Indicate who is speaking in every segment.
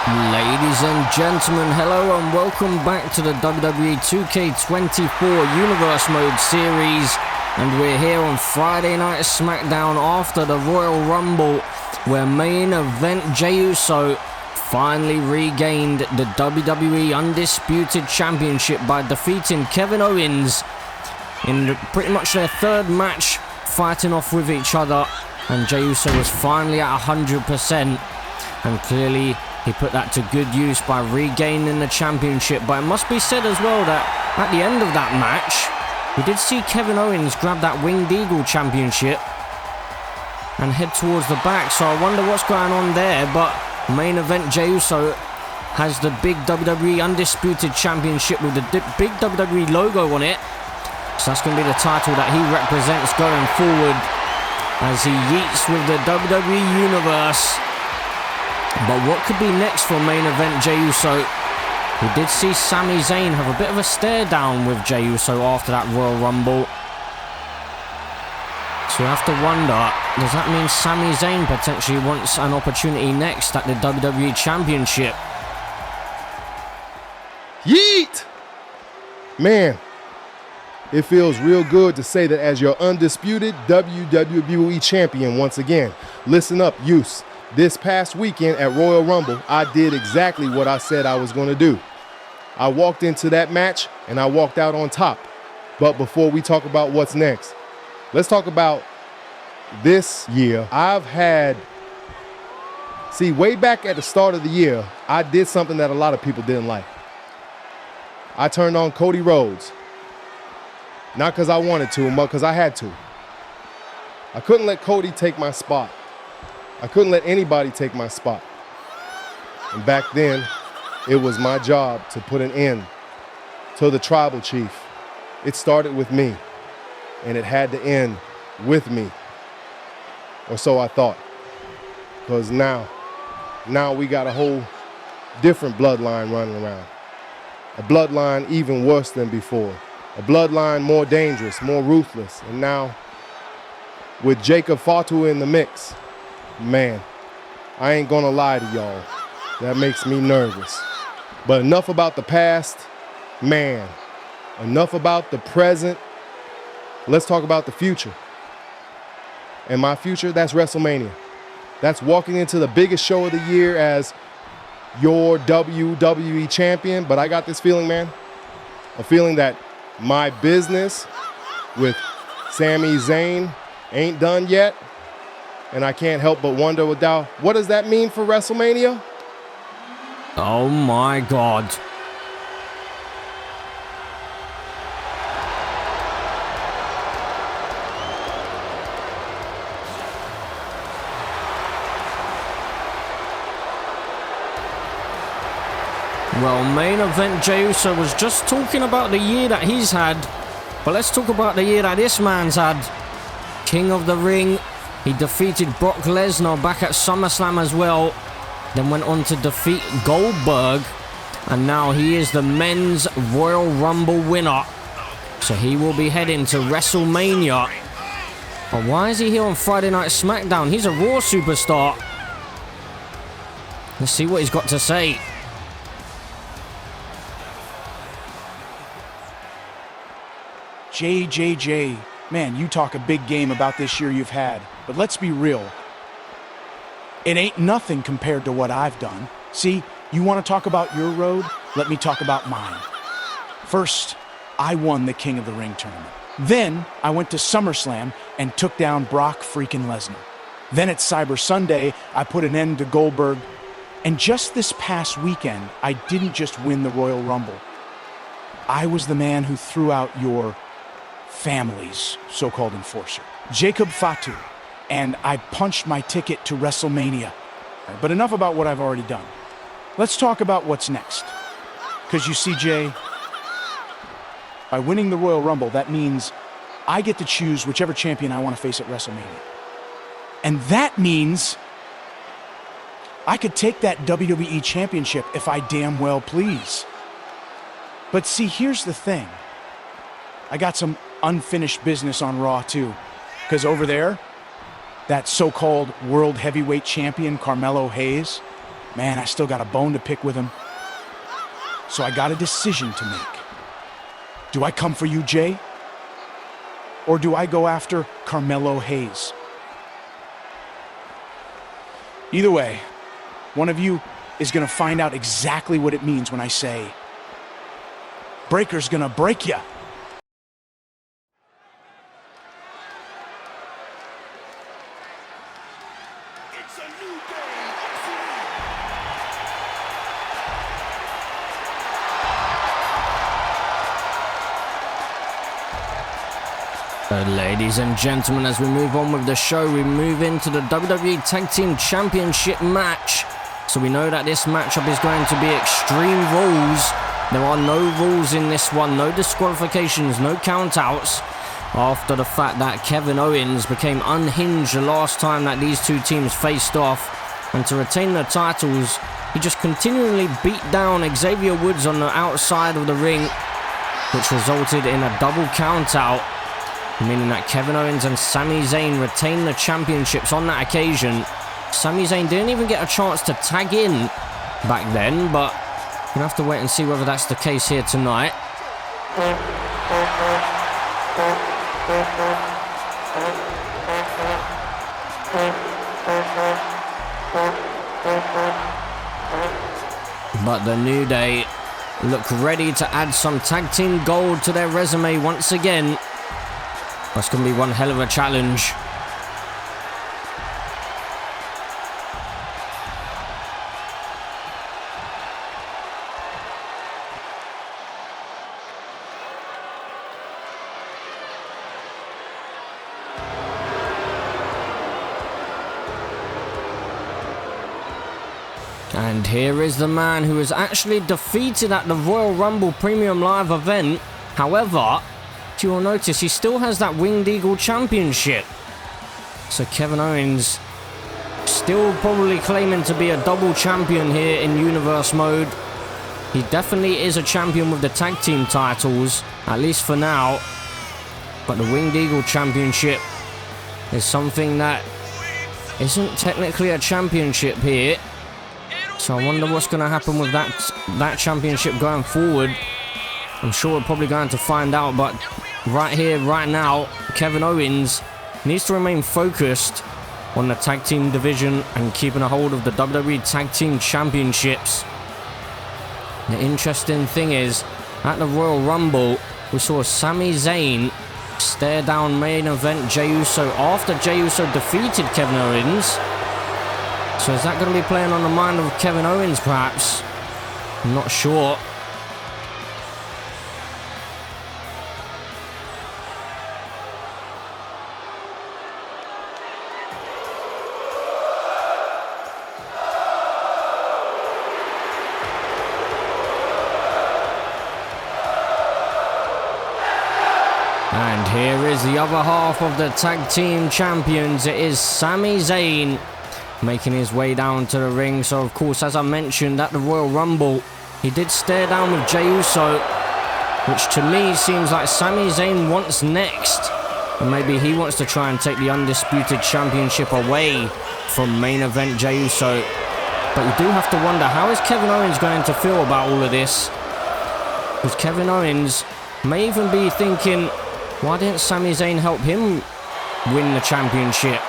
Speaker 1: Ladies and gentlemen, hello and welcome back to the WWE 2K24 Universe Mode series, and we're here on Friday Night SmackDown after the Royal Rumble, where main event Jey Uso finally regained the WWE Undisputed Championship by defeating Kevin Owens in pretty much their third match fighting off with each other, and Jey Uso was finally at 100%, and clearly he put that to good use by regaining the championship. But it must be said as well that at the end of that match, we did see Kevin Owens grab that Winged Eagle championship and head towards the back. So I wonder what's going on there. But main event Jey Uso has the big WWE Undisputed Championship with the big WWE logo on it. So that's going to be the title that he represents going forward as he yeets with the WWE Universe. But what could be next for main event Jey Uso? We did see Sami Zayn have a bit of a stare down with Jey Uso after that Royal Rumble. So you have to wonder, does that mean Sami Zayn potentially wants an opportunity next at the WWE Championship?
Speaker 2: Yeet! Man, it feels real good to say that as your undisputed WWE champion once again. Listen up, Use. This past weekend at Royal Rumble, I did exactly what I said I was going to do. I walked into that match and I walked out on top. But before we talk about what's next, let's talk about this year. Way back at the start of the year, I did something that a lot of people didn't like. I turned on Cody Rhodes. Not because I wanted to, but because I had to. I couldn't let Cody take my spot. I couldn't let anybody take my spot. And back then, it was my job to put an end to the tribal chief. It started with me, and it had to end with me. Or so I thought. Because now we got a whole different bloodline running around. A bloodline even worse than before. A bloodline more dangerous, more ruthless. And now, with Jacob Fatu in the mix, man, I ain't gonna lie to y'all. That makes me nervous. But enough about the past. Man, enough about the present. Let's talk about the future. And my future, that's WrestleMania. That's walking into the biggest show of the year as your WWE champion. But I got this feeling, man. A feeling that my business with Sami Zayn ain't done yet. And I can't help but wonder, what does that mean for WrestleMania?
Speaker 1: Oh my God. Well, main event Jey Uso was just talking about the year that he's had. But let's talk about the year that this man's had. King of the Ring. He defeated Brock Lesnar back at SummerSlam as well. Then went on to defeat Goldberg. And now he is the men's Royal Rumble winner. So he will be heading to WrestleMania. But why is he here on Friday Night SmackDown? He's a Raw superstar. Let's see what he's got to say.
Speaker 3: Jey. Man, you talk a big game about this year you've had, but let's be real. It ain't nothing compared to what I've done. See, you want to talk about your road? Let me talk about mine. First, I won the King of the Ring tournament. Then, I went to SummerSlam and took down Brock freaking Lesnar. Then at Cyber Sunday, I put an end to Goldberg. And just this past weekend, I didn't just win the Royal Rumble. I was the man who threw out your family's so-called enforcer, Jacob Fatu, and I punched my ticket to WrestleMania. But enough about what I've already done. Let's talk about what's next. Because you see, Jey, by winning the Royal Rumble, that means I get to choose whichever champion I want to face at WrestleMania. And that means I could take that WWE Championship if I damn well please. But see, here's the thing. I got some unfinished business on Raw too, because over there, that so-called World Heavyweight Champion Carmelo Hayes, Man, I still got a bone to pick with him. So I got a decision to make. Do I come for you, Jey? Or do I go after Carmelo Hayes? Either way, one of you is gonna find out exactly what it means when I say, Breaker's gonna break ya.
Speaker 1: Ladies and gentlemen, as we move on with the show, we move into the WWE Tag Team Championship match. So we know that this matchup is going to be Extreme Rules. There are no rules in this one, no disqualifications, no countouts. After the fact that Kevin Owens became unhinged the last time that these two teams faced off. And to retain the titles, he just continually beat down Xavier Woods on the outside of the ring, which resulted in a double countout, meaning that Kevin Owens and Sami Zayn retained the championships on that occasion. Sami Zayn didn't even get a chance to tag in back then, but we're going to have to wait and see whether that's the case here tonight. But the New Day look ready to add some tag team gold to their resume once again. That's going to be one hell of a challenge. And here is the man who was actually defeated at the Royal Rumble Premium Live event. However, you will notice he still has that Winged Eagle Championship. So Kevin Owens still probably claiming to be a double champion here in Universe mode. He definitely is a champion with the tag team titles, at least for now. But the Winged Eagle Championship is something that isn't technically a championship here. So I wonder what's going to happen with that championship going forward. I'm sure we're probably going to find out, but right here, right now, Kevin Owens needs to remain focused on the tag team division and keeping a hold of the WWE Tag Team Championships. The interesting thing is, at the Royal Rumble, we saw Sami Zayn stare down main event Jey Uso after Jey Uso defeated Kevin Owens. So is that going to be playing on the mind of Kevin Owens, perhaps? I'm not sure. And here is the other half of the tag team champions. It is Sami Zayn making his way down to the ring. So of course, as I mentioned, at the Royal Rumble, he did stare down with Jey Uso, which to me seems like Sami Zayn wants next. And maybe he wants to try and take the Undisputed Championship away from main event Jey Uso. But you do have to wonder, how is Kevin Owens going to feel about all of this? Because Kevin Owens may even be thinking, why didn't Sami Zayn help him win the championship?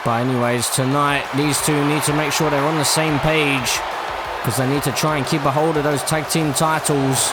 Speaker 1: But anyways, tonight, these two need to make sure they're on the same page, because they need to try and keep a hold of those tag team titles.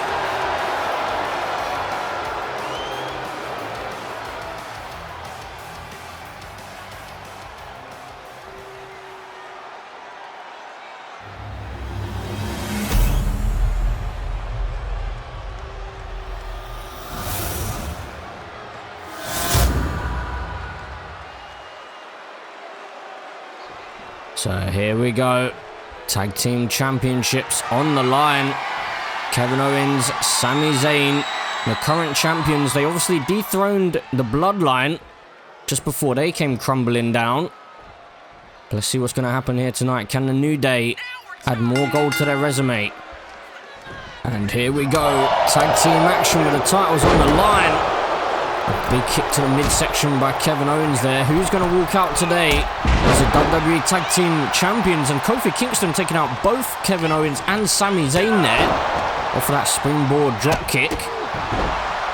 Speaker 1: So here we go. Tag Team Championships on the line. Kevin Owens, Sami Zayn, the current champions. They obviously dethroned the Bloodline just before they came crumbling down. Let's see what's going to happen here tonight. Can the New Day add more gold to their resume? And here we go. Tag team action with the titles on the line. Big kick to the midsection by Kevin Owens there. Who's going to walk out today as the WWE Tag Team Champions? And Kofi Kingston taking out both Kevin Owens and Sami Zayn there off of that springboard drop kick.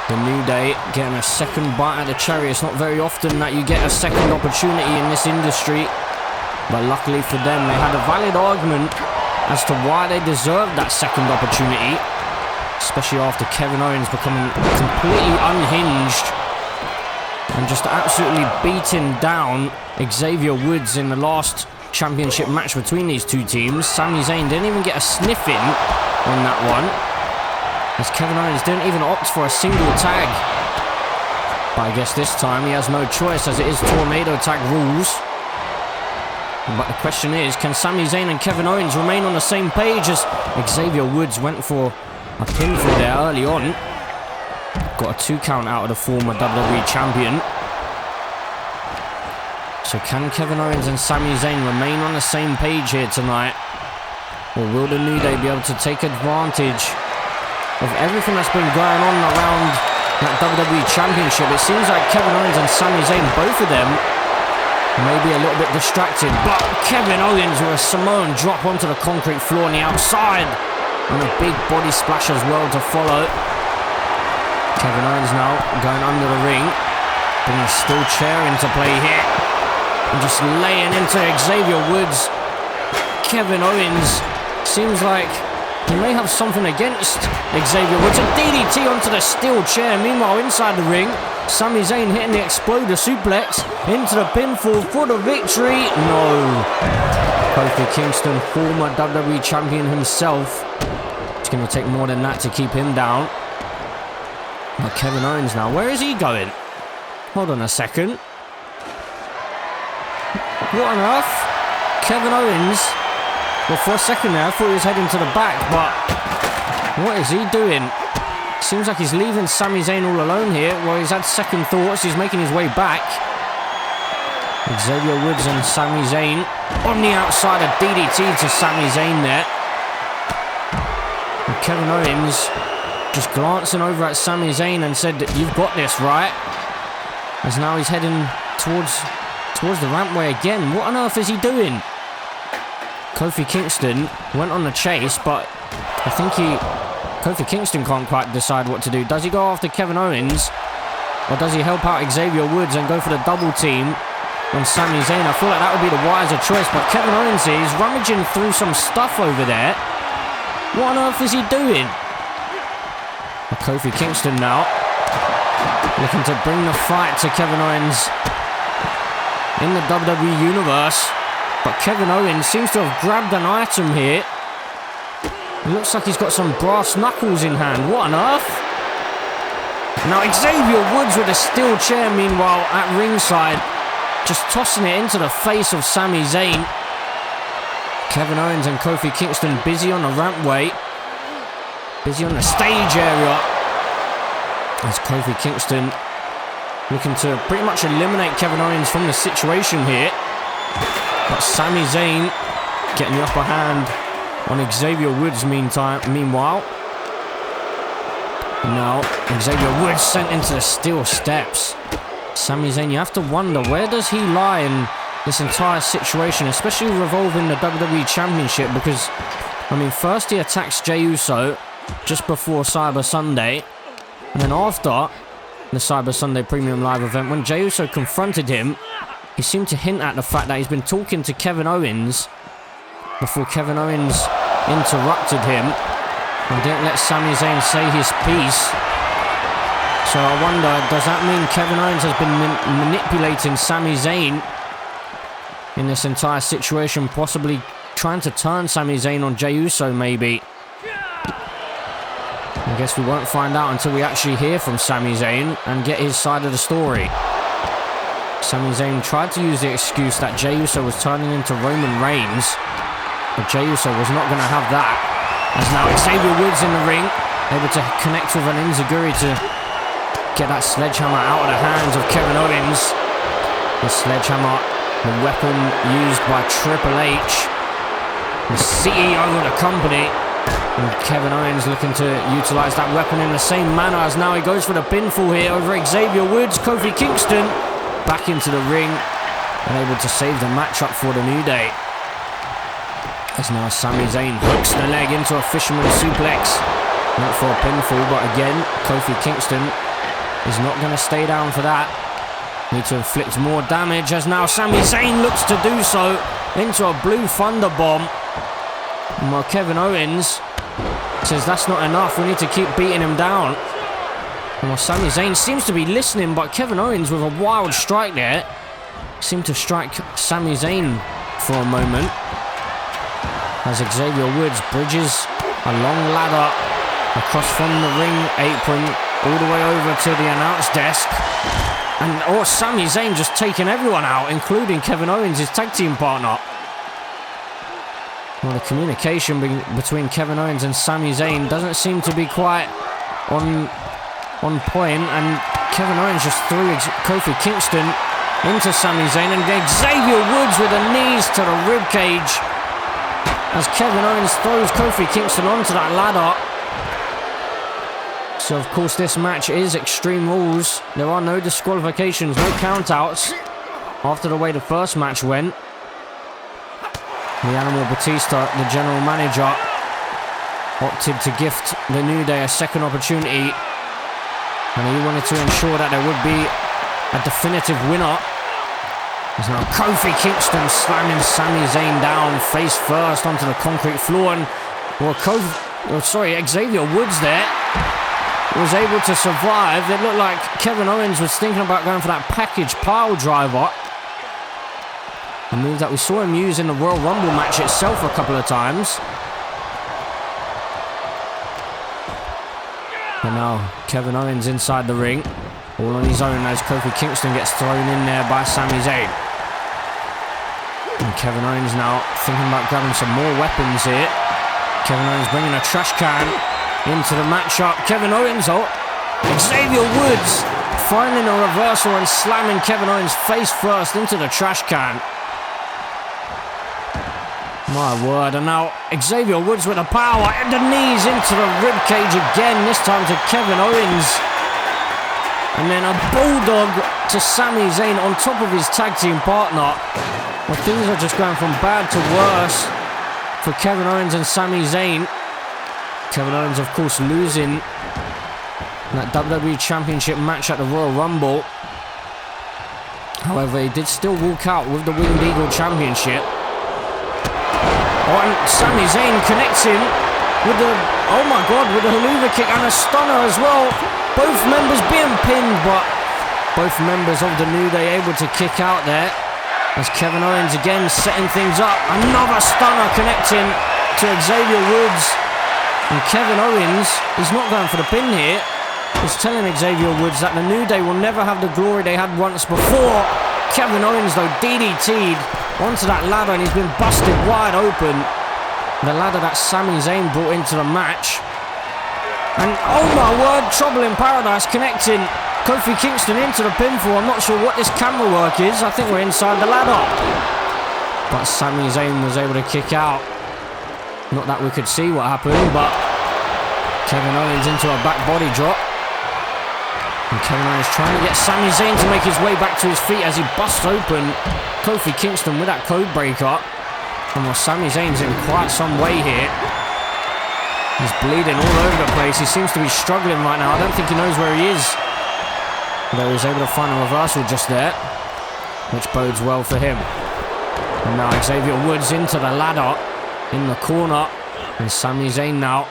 Speaker 1: The New Day getting a second bite at the cherry. It's not very often that you get a second opportunity in this industry, but luckily for them, they had a valid argument as to why they deserved that second opportunity, especially after Kevin Owens becoming completely unhinged and just absolutely beating down Xavier Woods in the last championship match between these two teams. Sami Zayn didn't even get a sniff in on that one, as Kevin Owens didn't even opt for a single tag. But I guess this time he has no choice, as it is tornado tag rules. But the question is, can Sami Zayn and Kevin Owens remain on the same page, as Xavier Woods went for a pinfall there early on. Got a 2 count out of the former WWE champion. So can Kevin Owens and Sami Zayn remain on the same page here tonight? Or will the New Day be able to take advantage of everything that's been going on around that WWE Championship? It seems like Kevin Owens and Sami Zayn, both of them, may be a little bit distracted. But Kevin Owens with a Samoan drop onto the concrete floor on the outside, and a big body splash as well to follow. Kevin Owens now going under the ring, bringing a steel chair into play here, and just laying into Xavier Woods. Kevin Owens seems like he may have something against Xavier Woods. A DDT onto the steel chair. Meanwhile, inside the ring, Sami Zayn hitting the exploder suplex into the pinfall for the victory. No. Kofi Kingston, former WWE champion himself. It's going to take more than that to keep him down. But Kevin Owens now, where is he going? Hold on a second. What on earth? Kevin Owens. Well, for a second there, I thought he was heading to the back, but what is he doing? Seems like he's leaving Sami Zayn all alone here. Well, he's had second thoughts. He's making his way back. Xavier Woods and Sami Zayn on the outside, of DDT to Sami Zayn there. And Kevin Owens just glancing over at Sami Zayn and said, "You've got this, right?" As now he's heading towards the rampway again. What on earth is he doing? Kofi Kingston went on the chase, but I think Kofi Kingston can't quite decide what to do. Does he go after Kevin Owens, or does he help out Xavier Woods and go for the double team on Sami Zayn? I feel like that would be the wiser choice, but Kevin Owens is rummaging through some stuff over there. What on earth is he doing? Kofi Kingston now looking to bring the fight to Kevin Owens in the WWE Universe. But Kevin Owens seems to have grabbed an item here. It looks like he's got some brass knuckles in hand. What on earth? Now Xavier Woods with a steel chair, meanwhile, at ringside, just tossing it into the face of Sami Zayn. Kevin Owens and Kofi Kingston busy on the rampway, busy on the stage area, as Kofi Kingston looking to pretty much eliminate Kevin Owens from the situation here. But Sami Zayn getting the upper hand on Xavier Woods meanwhile. Now Xavier Woods sent into the steel steps. Sami Zayn, you have to wonder, where does he lie in this entire situation, especially revolving the WWE Championship? Because, I mean, first he attacks Jey Uso just before Cyber Sunday, and then after the Cyber Sunday Premium Live event, when Jey Uso confronted him, he seemed to hint at the fact that he's been talking to Kevin Owens before Kevin Owens interrupted him and didn't let Sami Zayn say his piece. So I wonder, does that mean Kevin Owens has been manipulating Sami Zayn in this entire situation, possibly trying to turn Sami Zayn on Jey Uso maybe? I guess we won't find out until we actually hear from Sami Zayn and get his side of the story. Sami Zayn tried to use the excuse that Jey Uso was turning into Roman Reigns, but Jey Uso was not going to have that. As now Xavier Woods in the ring, able to connect with an enziguri to get that sledgehammer out of the hands of Kevin Owens. The sledgehammer, the weapon used by Triple H, the CEO of the company. And Kevin Owens looking to utilize that weapon in the same manner as now he goes for the pinfall here over Xavier Woods. Kofi Kingston back into the ring and able to save the matchup for the New Day. As now Sami Zayn hooks the leg into a fisherman suplex. Not for a pinfall, but again, Kofi Kingston is not going to stay down for that. Need to inflict more damage as now Sami Zayn looks to do so into a blue thunder bomb. And while Kevin Owens says that's not enough, we need to keep beating him down. And while Sami Zayn seems to be listening, but Kevin Owens with a wild strike there seemed to strike Sami Zayn for a moment. As Xavier Woods bridges a long ladder across from the ring apron all the way over to the announce desk. And Sami Zayn just taking everyone out, including Kevin Owens, his tag team partner. Well, the communication between Kevin Owens and Sami Zayn doesn't seem to be quite on point, and Kevin Owens just threw Kofi Kingston into Sami Zayn, and Xavier Woods with the knees to the ribcage as Kevin Owens throws Kofi Kingston onto that ladder. So, of course, this match is Extreme Rules. There are no disqualifications, no countouts after the way the first match went. The Animal Batista, the general manager, opted to gift the New Day a second opportunity, and he wanted to ensure that there would be a definitive winner. There's now Kofi Kingston slamming Sami Zayn down face first onto the concrete floor, and Xavier Woods there was able to survive. It looked like Kevin Owens was thinking about going for that package pile driver, a move that we saw him use in the Royal Rumble match itself a couple of times. And now Kevin Owens inside the ring, all on his own as Kofi Kingston gets thrown in there by Sami Zayn. And Kevin Owens now thinking about grabbing some more weapons here. Kevin Owens bringing a trash can into the matchup. Kevin Owens, Xavier Woods finding a reversal and slamming Kevin Owens face first into the trash can. My word, and now Xavier Woods with the power and the knees into the ribcage again, this time to Kevin Owens. And then a bulldog to Sami Zayn on top of his tag team partner. Well, things are just going from bad to worse for Kevin Owens and Sami Zayn. Kevin Owens, of course, losing that WWE Championship match at the Royal Rumble. However, he did still walk out with the Winged Eagle Championship. And Sami Zayn connects him with the, with the haluva kick and a stunner as well. Both members being pinned, but both members of the New Day able to kick out there. As Kevin Owens again setting things up. Another stunner connecting to Xavier Woods. And Kevin Owens, he's not going for the pin here. He's telling Xavier Woods that the New Day will never have the glory they had once before. Kevin Owens, though, DDT'd onto that ladder, and he's been busted wide open. The ladder that Sami Zayn brought into the match. And oh my word, Trouble in Paradise connecting Kofi Kingston into the pinfall. I'm not sure what this camera work is. I think we're inside the ladder. But Sami Zayn was able to kick out. Not that we could see what happened, but Kevin Owens into a back body drop. And Kevin Owens trying to get Sami Zayn to make his way back to his feet as he busts open Kofi Kingston with that code breaker. And while Sami Zayn's in quite some way here, he's bleeding all over the place. He seems to be struggling right now. I don't think he knows where he is. Though he was able to find a reversal just there, which bodes well for him. And now Xavier Woods into the ladder in the corner. And Sami Zayn now.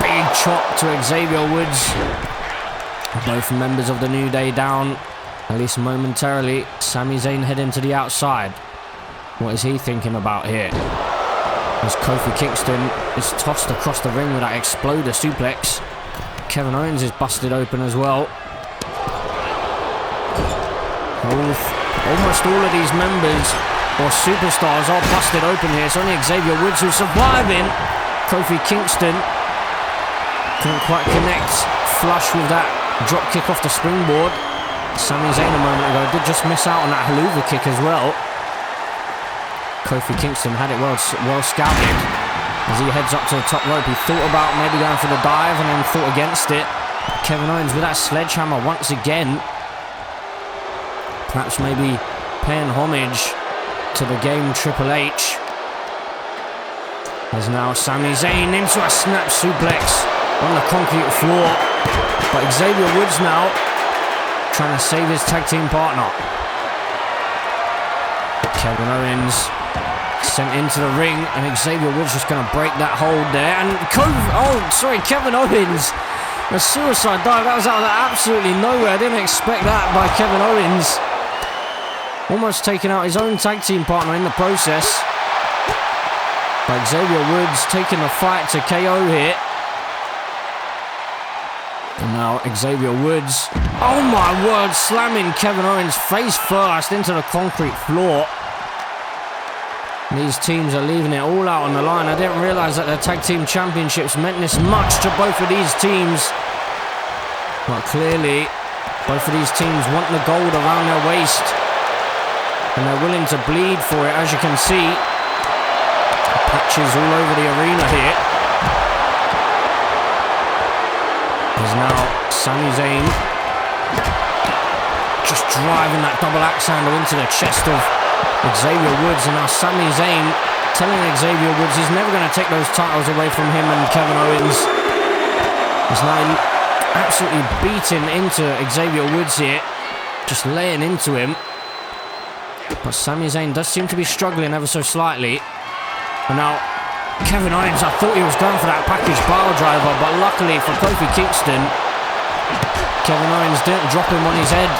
Speaker 1: Big chop to Xavier Woods. Both members of the New Day down, at least momentarily. Sami Zayn heading to the outside. What is he thinking about here? As Kofi Kingston is tossed across the ring with that exploder suplex. Kevin Owens is busted open as well. Almost all of these members or superstars are busted open here. It's only Xavier Woods who's surviving. Kofi Kingston couldn't quite connect flush with that drop kick off the springboard. Sami Zayn a moment ago did just miss out on that haluva kick as well. Kofi Kingston had it well scouted. As he heads up to the top rope, he thought about maybe going for the dive and then thought against it. Kevin Owens with that sledgehammer once again. Perhaps maybe paying homage to the game Triple H. As now Sami Zayn into a snap suplex on the concrete floor. But Xavier Woods now trying to save his tag team partner. Kevin Owens sent into the ring, and Xavier Woods just going to break that hold there. And Kevin Owens, a suicide dive. That was out of absolutely nowhere. I didn't expect that by Kevin Owens. Almost taking out his own tag team partner in the process. But Xavier Woods taking the fight to KO here. And now Xavier Woods, oh my word, slamming Kevin Owens face first into the concrete floor. These teams are leaving it all out on the line. I didn't realise that the tag team championships meant this much to both of these teams. But clearly, both of these teams want the gold around their waist. And they're willing to bleed for it, as you can see. Patches all over the arena here. There's now Sami Zayn just driving that double axe handle into the chest of Xavier Woods. And now Sami Zayn telling Xavier Woods he's never going to take those titles away from him and Kevin Owens. He's now absolutely beating into Xavier Woods here, just laying into him. But Sami Zayn does seem to be struggling ever so slightly. And now Kevin Owens, I thought he was going for that package pile driver, but luckily for Kofi Kingston, Kevin Owens didn't drop him on his head.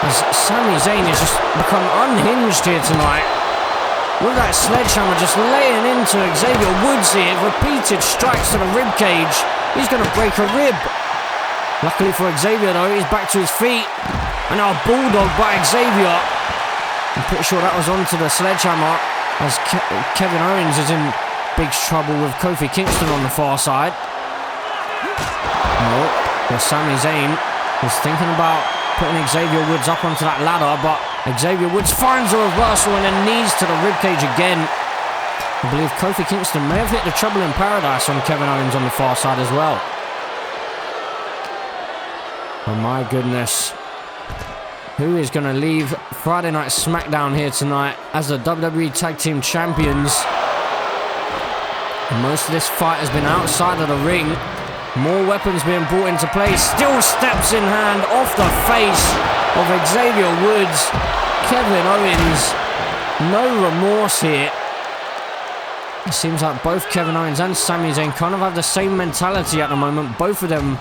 Speaker 1: As Sami Zayn has just become unhinged here tonight. With that sledgehammer just laying into Xavier Woods here, repeated strikes to the rib cage. He's going to break a rib. Luckily for Xavier though, he's back to his feet. And now a bulldog by Xavier. I'm pretty sure that was onto the sledgehammer, as Kevin Owens is in big trouble with Kofi Kingston on the far side. Well, Sami Zayn was thinking about putting Xavier Woods up onto that ladder, but Xavier Woods finds a reversal and then knees to the ribcage again. I believe Kofi Kingston may have hit the Trouble in Paradise on Kevin Owens on the far side as well. Oh my goodness. Who is going to leave Friday Night SmackDown here tonight as the WWE Tag Team Champions? And most of this fight has been outside of the ring. More weapons being brought into play. Still steps in hand off the face of Xavier Woods. Kevin Owens, no remorse here. It seems like both Kevin Owens and Sami Zayn kind of have the same mentality at the moment. Both of them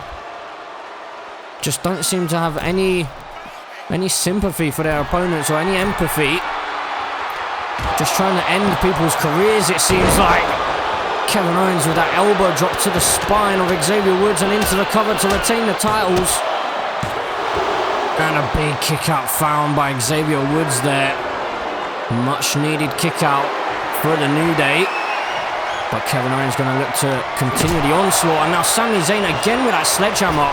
Speaker 1: just don't seem to have any sympathy for their opponents or any empathy. Just trying to end people's careers, it seems like. Kevin Owens with that elbow drop to the spine of Xavier Woods and into the cover to retain the titles. And a big kick out found by Xavier Woods there. Much needed kick out for the New Day. But Kevin Owens going to look to continue the onslaught. And now Sami Zayn again with that sledgehammer.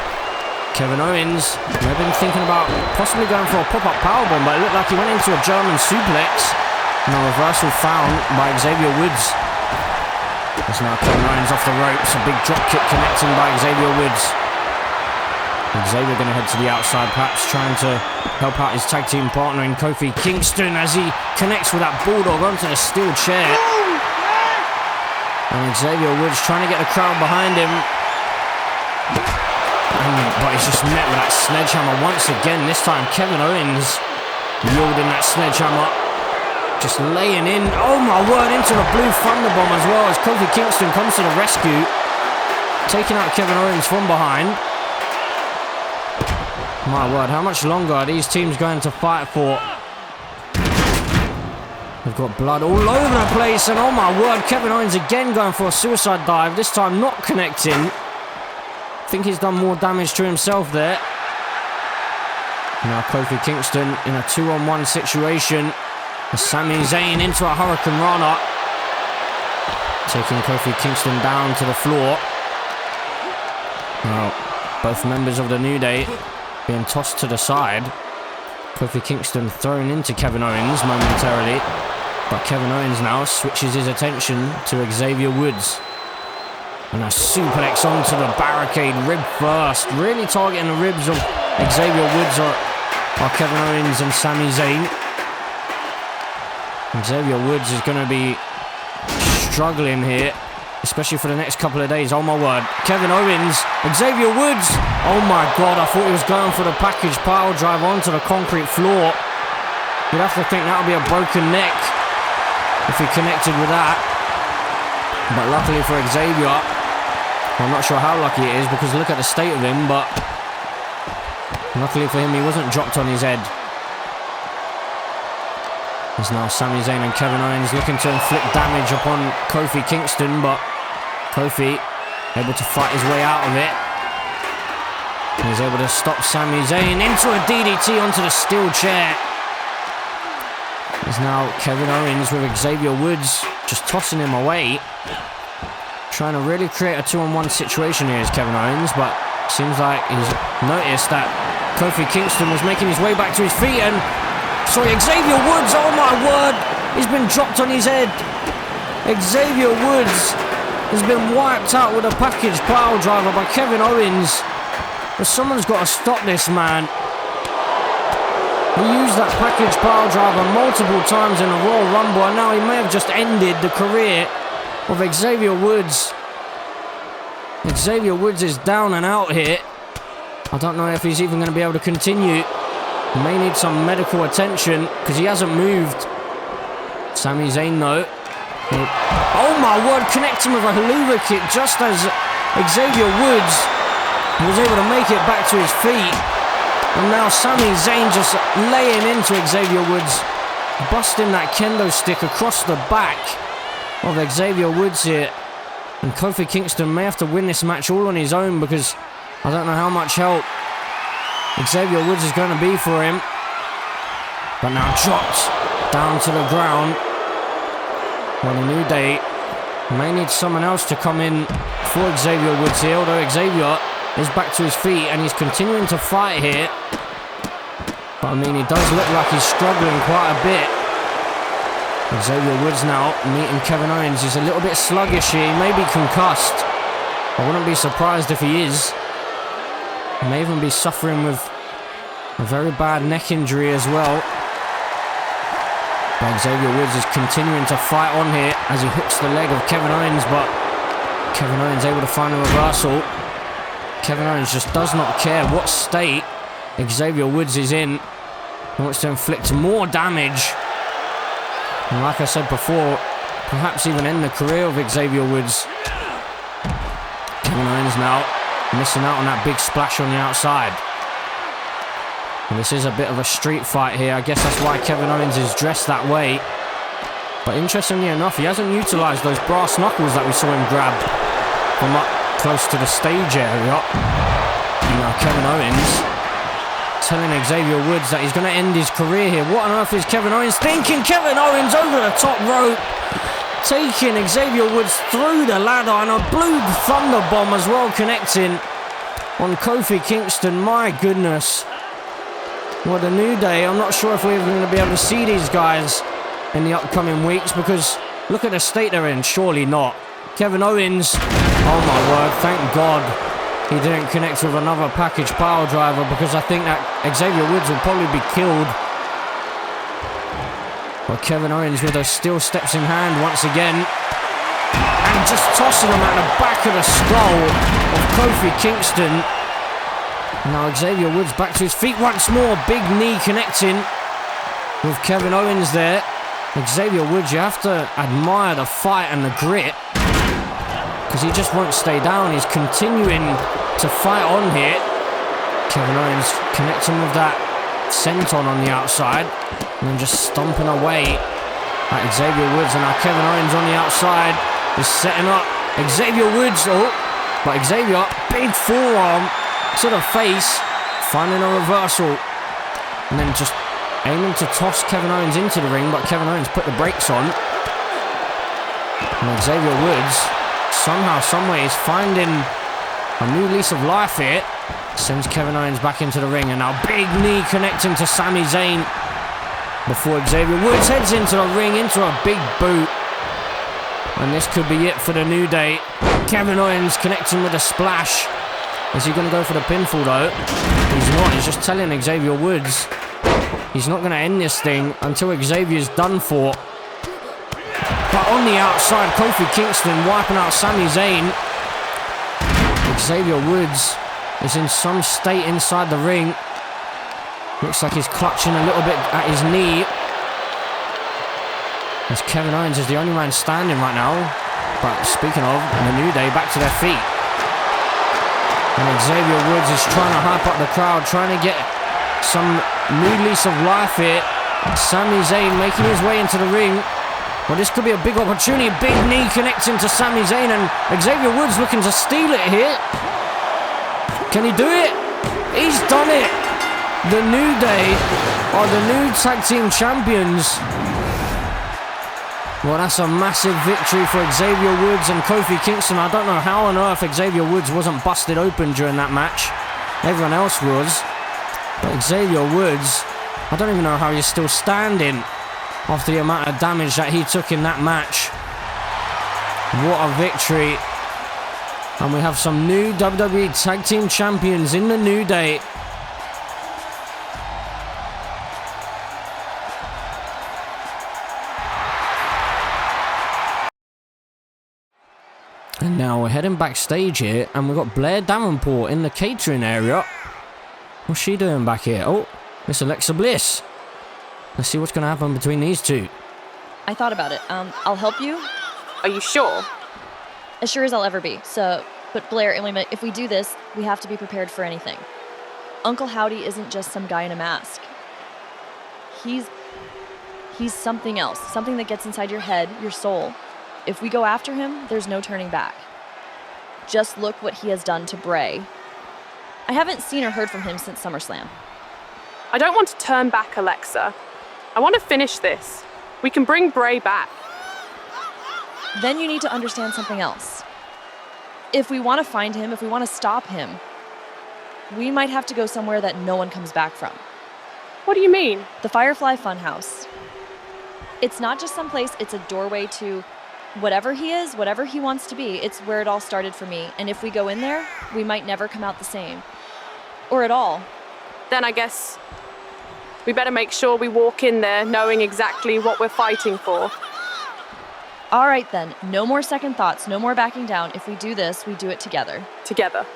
Speaker 1: Kevin Owens may have been thinking about possibly going for a pop-up powerbomb, but it looked like he went into a German suplex. And a reversal found by Xavier Woods. As now Kevin Owens off the ropes, a big drop kick connecting by Xavier Woods. Xavier going to head to the outside, perhaps trying to help out his tag team partner in Kofi Kingston as he connects with that bulldog onto the steel chair. And Xavier Woods trying to get the crowd behind him. But he's just met with that sledgehammer once again. This time Kevin Owens yielding that sledgehammer. Just laying in, oh my word, into the blue thunderbomb as well as Kofi Kingston comes to the rescue. Taking out Kevin Owens from behind. My word, how much longer are these teams going to fight for? They've got blood all over the place, and oh my word, Kevin Owens again going for a suicide dive, this time not connecting. I think he's done more damage to himself there. Now Kofi Kingston in a 2-on-1 situation. Sami Zayn into a Hurricane Rana, taking Kofi Kingston down to the floor. Now, both members of the New Day being tossed to the side. Kofi Kingston thrown into Kevin Owens momentarily. But Kevin Owens now switches his attention to Xavier Woods. And a suplex onto the barricade, rib first. Really targeting the ribs of Xavier Woods or Kevin Owens and Sami Zayn. Xavier Woods is going to be struggling here, especially for the next couple of days. Oh my word. Kevin Owens, Xavier Woods. Oh my God, I thought he was going for the package pile drive onto the concrete floor. You'd have to think that would be a broken neck if he connected with that. But luckily for Xavier, I'm not sure how lucky it is because look at the state of him, but luckily for him, he wasn't dropped on his head. There's now Sami Zayn and Kevin Owens looking to inflict damage upon Kofi Kingston, but Kofi able to fight his way out of it. He's able to stop Sami Zayn into a DDT onto the steel chair. There's now Kevin Owens with Xavier Woods just tossing him away. Trying to really create a 2-on-1 situation here is Kevin Owens, but seems like he's noticed that Kofi Kingston was making his way back to his feet and... Sorry, Xavier Woods, oh my word! He's been dropped on his head. Xavier Woods has been wiped out with a package pile driver by Kevin Owens. But someone's got to stop this man. He used that package pile driver multiple times in a Royal Rumble, and now he may have just ended the career of Xavier Woods. Xavier Woods is down and out here. I don't know if he's even going to be able to continue. He may need some medical attention because he hasn't moved. Sami Zayn, though. Oh my word, connecting with a haluva kick just as Xavier Woods was able to make it back to his feet. And now Sami Zayn just laying into Xavier Woods, busting that kendo stick across the back of Xavier Woods here. And Kofi Kingston may have to win this match all on his own because I don't know how much help Xavier Woods is going to be for him. But now dropped down to the ground. On a New Day may need someone else to come in for Xavier Woods here, although Xavier is back to his feet and he's continuing to fight here. But I mean, he does look like he's struggling quite a bit. Xavier Woods now meeting Kevin Owens. He's a little bit sluggish here. He may be concussed. I wouldn't be surprised if he is. He may even be suffering with a very bad neck injury as well. But Xavier Woods is continuing to fight on here as he hooks the leg of Kevin Owens, but Kevin Owens able to find a reversal. Kevin Owens just does not care what state Xavier Woods is in. He wants to inflict more damage. And like I said before, perhaps even end the career of Xavier Woods. Kevin Owens now missing out on that big splash on the outside. And this is a bit of a street fight here. I guess that's why Kevin Owens is dressed that way. But interestingly enough, he hasn't utilised those brass knuckles that we saw him grab from up close to the stage area. And now Kevin Owens telling Xavier Woods that he's going to end his career here. What on earth is Kevin Owens thinking? Kevin Owens over the top rope, taking Xavier Woods through the ladder, and a blue thunder bomb as well connecting on Kofi Kingston. My goodness. What a New Day. I'm not sure if we're going to be able to see these guys in the upcoming weeks because look at the state they're in. Surely not. Kevin Owens, oh my word, thank God he didn't connect with another package pile driver because I think that Xavier Woods will probably be killed. But Kevin Owens with those steel steps in hand once again. And just tossing him at the back of the skull of Kofi Kingston. Now Xavier Woods back to his feet once more. Big knee connecting with Kevin Owens there. Xavier Woods, you have to admire the fight and the grit because he just won't stay down. He's continuing to fight on here. Kevin Owens connecting with that senton on the outside and then just stomping away at Xavier Woods. And now Kevin Owens on the outside is setting up Xavier Woods. Oh, but Xavier, big forearm to the face, finding a reversal and then just aiming to toss Kevin Owens into the ring, but Kevin Owens put the brakes on. And Xavier Woods somehow, someway is finding a new lease of life here. Sends Kevin Owens back into the ring, and now big knee connecting to Sami Zayn. before Xavier Woods heads into the ring, into a big boot. And this could be it for the New Day. Kevin Owens connecting with a splash. Is he going to go for the pinfall though? He's not. He's just telling Xavier Woods he's not going to end this thing until Xavier's done for. But on the outside, Kofi Kingston wiping out Sami Zayn. Xavier Woods is in some state inside the ring. Looks like he's clutching a little bit at his knee. As Kevin Owens is the only man standing right now. But speaking of, the New Day back to their feet. And Xavier Woods is trying to hype up the crowd, trying to get some new lease of life here. Sami Zayn making his way into the ring. Well, this could be a big opportunity. Big knee connecting to Sami Zayn, and Xavier Woods looking to steal it here. Can he do it? He's done it. The New Day are the new tag team champions. Well, that's a massive victory for Xavier Woods and Kofi Kingston. I don't know how on earth Xavier Woods wasn't busted open during that match. Everyone else was. But Xavier Woods, I don't even know how he's still standing after the amount of damage that he took in that match. What a victory. And we have some new WWE Tag Team Champions in the New Day. And now we're heading backstage here, and we've got Blair Davenport in the catering area. What's she doing back here? Oh, Miss Alexa Bliss. Let's see what's going to happen between these two.
Speaker 4: I thought about it. I'll help you.
Speaker 5: Are you sure?
Speaker 4: As sure as I'll ever be. But Blair, if we do this, we have to be prepared for anything. Uncle Howdy isn't just some guy in a mask. He's something else. Something that gets inside your head, your soul. If we go after him, there's no turning back. Just look what he has done to Bray. I haven't seen or heard from him since SummerSlam.
Speaker 5: I don't want to turn back, Alexa. I want to finish this. We can bring Bray back.
Speaker 4: Then you need to understand something else. If we want to find him, if we want to stop him, we might have to go somewhere that no one comes back from.
Speaker 5: What do you mean?
Speaker 4: The Firefly Funhouse. It's not just some place, it's a doorway to whatever he is, whatever he wants to be. It's where it all started for me. And if we go in there, we might never come out the same. Or at all.
Speaker 5: Then I guess we better make sure we walk in there knowing exactly what we're fighting for.
Speaker 4: All right then, no more second thoughts, no more backing down. If we do this, we do it together.
Speaker 5: Together.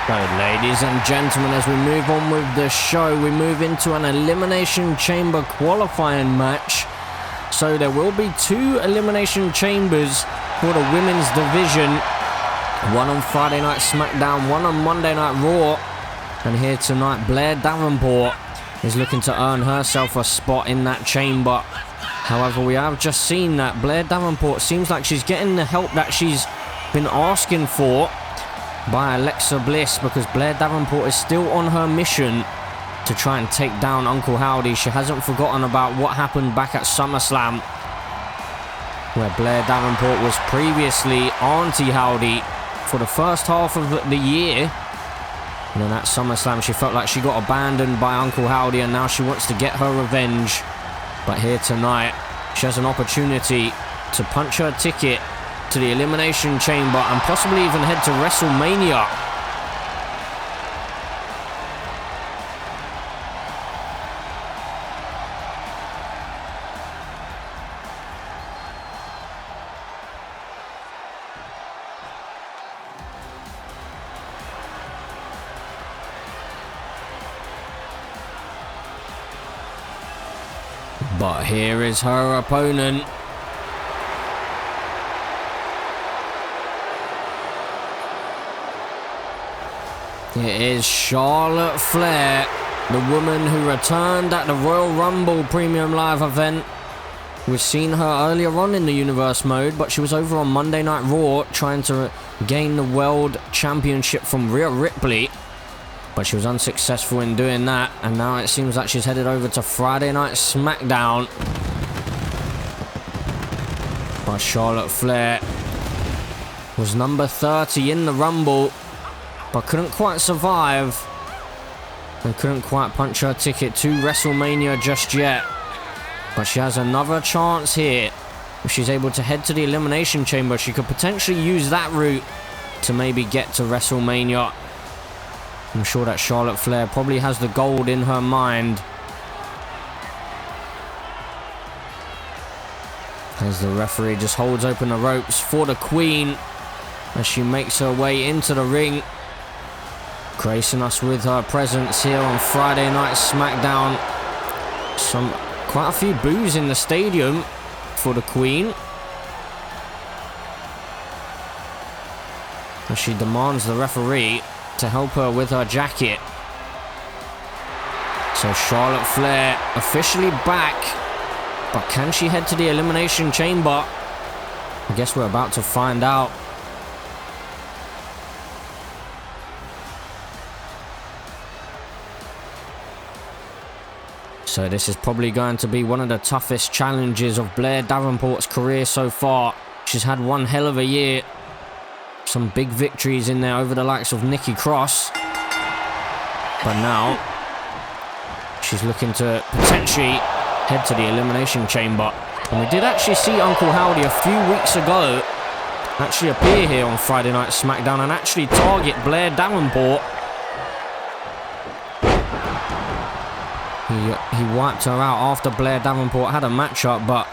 Speaker 1: So, ladies and gentlemen, as we move on with the show, we move into an Elimination Chamber qualifying match. So there will be 2 Elimination Chambers for the women's division. One on Friday Night SmackDown, one on Monday Night Raw. And here tonight, Blair Davenport is looking to earn herself a spot in that chamber. However, we have just seen that Blair Davenport seems like she's getting the help that she's been asking for by Alexa Bliss, because Blair Davenport is still on her mission to try and take down Uncle Howdy. She hasn't forgotten about what happened back at SummerSlam, where Blair Davenport was previously Auntie Howdy for the first half of the year. And then at SummerSlam, she felt like she got abandoned by Uncle Howdy, and now she wants to get her revenge. But here tonight, she has an opportunity to punch her ticket to the Elimination Chamber and possibly even head to WrestleMania. But here is her opponent. It is Charlotte Flair, the woman who returned at the Royal Rumble Premium Live event. We've seen her earlier on in the Universe mode, but she was over on Monday Night Raw trying to gain the World Championship from Rhea Ripley. But she was unsuccessful in doing that, and now it seems like she's headed over to Friday Night SmackDown. But Charlotte Flair was number 30 in the Rumble, but couldn't quite survive and couldn't quite punch her ticket to WrestleMania just yet. But she has another chance here. If she's able to head to the Elimination Chamber, she could potentially use that route to maybe get to WrestleMania. I'm sure that Charlotte Flair probably has the gold in her mind. As the referee just holds open the ropes for the Queen as she makes her way into the ring, gracing us with her presence here on Friday Night SmackDown. Quite a few boos in the stadium for the Queen as she demands the referee to help her with her jacket. So Charlotte Flair officially back, but can she head to the Elimination Chamber? I guess we're about to find out. So this is probably going to be one of the toughest challenges of Blair Davenport's career so far. She's had one hell of a year. Some big victories in there over the likes of Nikki Cross. But now she's looking to potentially head to the Elimination Chamber. And we did actually see Uncle Howdy a few weeks ago actually appear here on Friday Night SmackDown and actually target Blair Davenport. He wiped her out after Blair Davenport had a matchup, but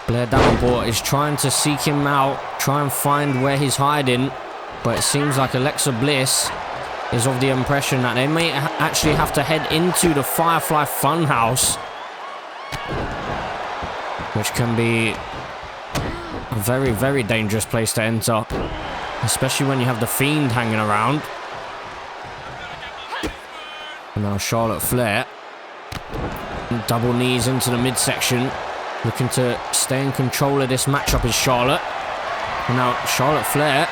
Speaker 1: Blair Davenport is trying to seek him out, try and find where he's hiding, but it seems like Alexa Bliss is of the impression that they may actually have to head into the Firefly Funhouse, which can be a very, very dangerous place to enter, especially when you have the Fiend hanging around. And now Charlotte Flair, double knees into the midsection, looking to stay in control of this matchup is Charlotte. And now Charlotte Flair,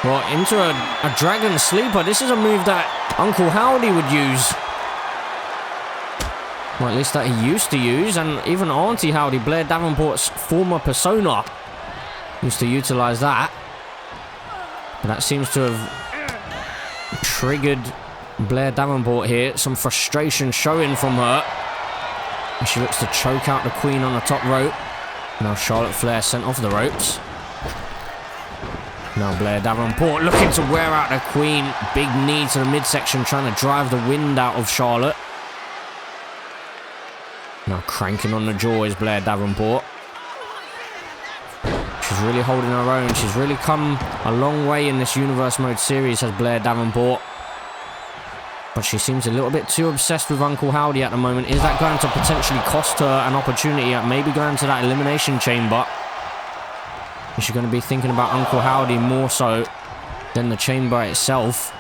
Speaker 1: well, into a Dragon Sleeper. This is a move that Uncle Howdy would use. Well, at least that he used to use, and even Auntie Howdy, Blair Davenport's former persona, used to utilize that. But that seems to have triggered Blair Davenport here. Some frustration showing from her. And she looks to choke out the Queen on the top rope. Now Charlotte Flair sent off the ropes. Now Blair Davenport looking to wear out the Queen. Big knee to the midsection, trying to drive the wind out of Charlotte. Now cranking on the jaw is Blair Davenport. She's really holding her own. She's really come a long way in this Universe Mode series, has Blair Davenport. But she seems a little bit too obsessed with Uncle Howdy at the moment. Is that going to potentially cost her an opportunity at maybe going to that Elimination Chamber? Is she going to be thinking about Uncle Howdy more so than the chamber itself?